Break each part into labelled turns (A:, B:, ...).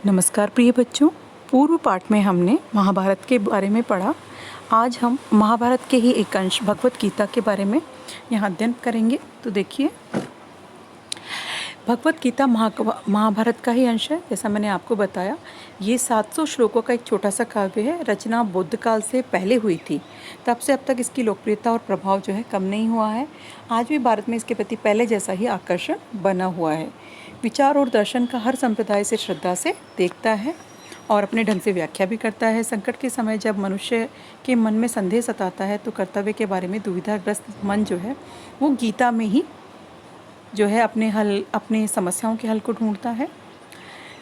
A: नमस्कार प्रिय बच्चों। पूर्व पाठ में हमने महाभारत के बारे में पढ़ा। आज हम महाभारत के ही एक अंश भगवत गीता के बारे में यहाँ अध्ययन करेंगे। तो देखिए, भगवत गीता महाभारत का ही अंश है। जैसा मैंने आपको बताया, ये 700 श्लोकों का एक छोटा सा काव्य है। रचना बुद्ध काल से पहले हुई थी, तब से अब तक इसकी लोकप्रियता और प्रभाव जो है कम नहीं हुआ है। आज भी भारत में इसके प्रति पहले जैसा ही आकर्षण बना हुआ है। विचार और दर्शन का हर संप्रदाय से श्रद्धा से देखता है और अपने ढंग से व्याख्या भी करता है। संकट के समय जब मनुष्य के मन में संदेह सताता है तो कर्तव्य के बारे में दुविधाग्रस्त मन जो है वो गीता में ही जो है अपने समस्याओं के हल को ढूंढता है।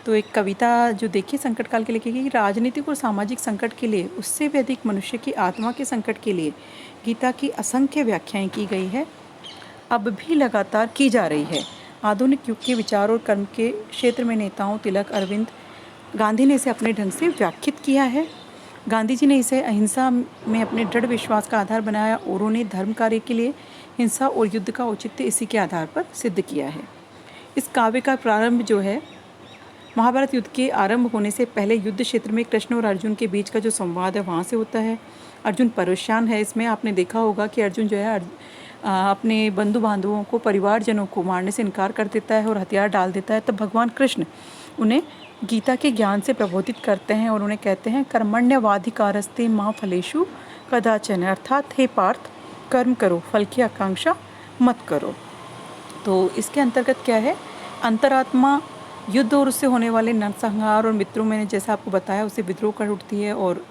A: तो एक कविता जो देखिए संकट काल के लिए कि राजनीतिक और सामाजिक संकट के लिए उससे भी अधिक मनुष्य की आत्मा के संकट के लिए गीता की असंख्य व्याख्याएं की गई है, अब भी लगातार की जा रही है। आधुनिक युग के विचार और कर्म के क्षेत्र में नेताओं तिलक, अरविंद, गांधी ने इसे अपने ढंग से व्याख्यात किया है। गांधी जी ने इसे अहिंसा में अपने दृढ़ विश्वास का आधार बनाया और उन्होंने धर्म कार्य के लिए हिंसा और युद्ध का औचित्य इसी के आधार पर सिद्ध किया है। इस काव्य का प्रारंभ जो है महाभारत युद्ध के आरंभ होने से पहले युद्ध क्षेत्र में कृष्ण और अर्जुन के बीच का जो संवाद है वहाँ से होता है। अर्जुन परेशान है। इसमें आपने देखा होगा कि अर्जुन जो है अपने बंधु बांधवों को, परिवारजनों को मारने से इनकार कर देता है और हथियार डाल देता है। तब भगवान कृष्ण उन्हें गीता के ज्ञान से प्रबोधित करते हैं और उन्हें कहते हैं कर्मण्यवाधिकारस्ते मां फलेषु कदाचन, अर्थात हे पार्थ, कर्म करो, फल की आकांक्षा मत करो। तो इसके अंतर्गत क्या है, अंतरात्मा युद्ध और उससे होने वाले नरसंहार और मित्रों, मैंने जैसा आपको बताया, उसे विद्रोह कर उठती है और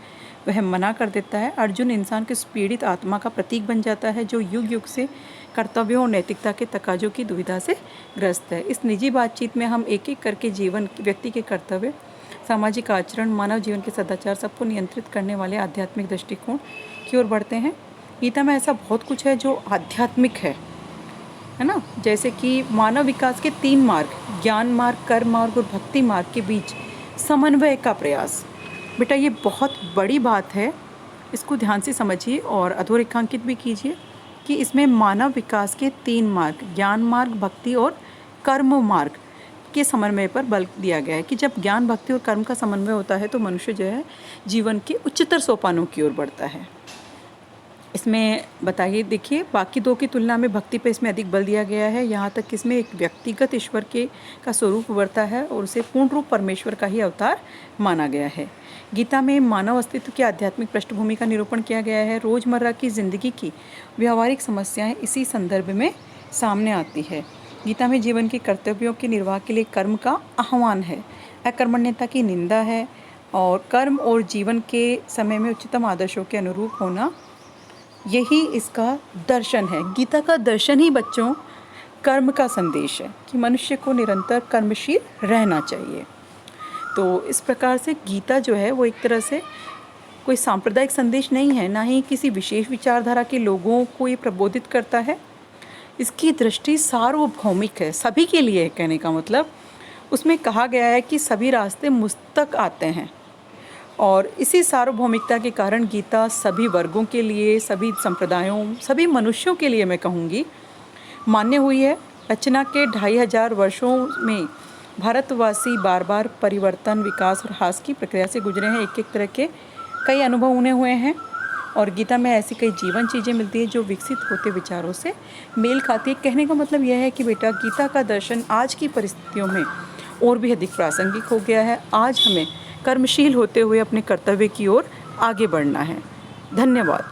A: वह मना कर देता है। अर्जुन इंसान के पीड़ित आत्मा का प्रतीक बन जाता है जो युग युग से कर्तव्यों और नैतिकता के तकाजों की दुविधा से ग्रस्त है। इस निजी बातचीत में हम एक एक करके जीवन, व्यक्ति के कर्तव्य, सामाजिक आचरण, मानव जीवन के सदाचार, सबको नियंत्रित करने वाले आध्यात्मिक दृष्टिकोण की ओर बढ़ते हैं। गीता में ऐसा बहुत कुछ है जो आध्यात्मिक है ना। जैसे कि मानव विकास के 3 मार्ग, ज्ञान मार्ग, कर्म मार्ग और भक्ति मार्ग के बीच समन्वय का प्रयास। बेटा ये बहुत बड़ी बात है, इसको ध्यान से समझिए और अधोरेखांकित भी कीजिए कि इसमें मानव विकास के 3 मार्ग, ज्ञान मार्ग, भक्ति और कर्म मार्ग के समन्वय पर बल दिया गया है कि जब ज्ञान, भक्ति और कर्म का समन्वय होता है तो मनुष्य जो है जीवन के उच्चतर सोपानों की ओर बढ़ता है। इसमें बताइए, देखिए, बाकी 2 की तुलना में भक्ति पे इसमें अधिक बल दिया गया है। यहाँ तक कि इसमें एक व्यक्तिगत ईश्वर का स्वरूप उभरता है और उसे पूर्ण रूप परमेश्वर का ही अवतार माना गया है। गीता में मानव अस्तित्व की आध्यात्मिक पृष्ठभूमि का निरूपण किया गया है। रोज़मर्रा की जिंदगी की व्यावहारिक समस्याएं इसी संदर्भ में सामने आती है। गीता में जीवन के कर्तव्यों के निर्वाह के लिए कर्म का आह्वान है, अकर्मण्यता की निंदा है और कर्म और जीवन के समय में उच्चतम आदर्शों के अनुरूप होना, यही इसका दर्शन है। गीता का दर्शन ही बच्चों कर्म का संदेश है कि मनुष्य को निरंतर कर्मशील रहना चाहिए। तो इस प्रकार से गीता जो है वो एक तरह से कोई सांप्रदायिक संदेश नहीं है, ना ही किसी विशेष विचारधारा के लोगों को ये प्रबोधित करता है। इसकी दृष्टि सार्वभौमिक है, सभी के लिए। कहने का मतलब उसमें कहा गया है कि सभी रास्ते मुझ तक आते हैं और इसी सार्वभौमिकता के कारण गीता सभी वर्गों के लिए, सभी संप्रदायों, सभी मनुष्यों के लिए मैं कहूँगी मान्य हुई है। रचना के 2500 वर्षों में भारतवासी बार बार परिवर्तन, विकास और ह्रास की प्रक्रिया से गुजरे हैं। एक एक तरह के कई अनुभव उन्हें हुए हैं और गीता में ऐसी कई जीवन चीज़ें मिलती है जो विकसित होते विचारों से मेल खाती है। कहने का मतलब यह है कि बेटा गीता का दर्शन आज की परिस्थितियों में और भी अधिक प्रासंगिक हो गया है। आज हमें कर्मशील होते हुए अपने कर्तव्य की ओर आगे बढ़ना है। धन्यवाद।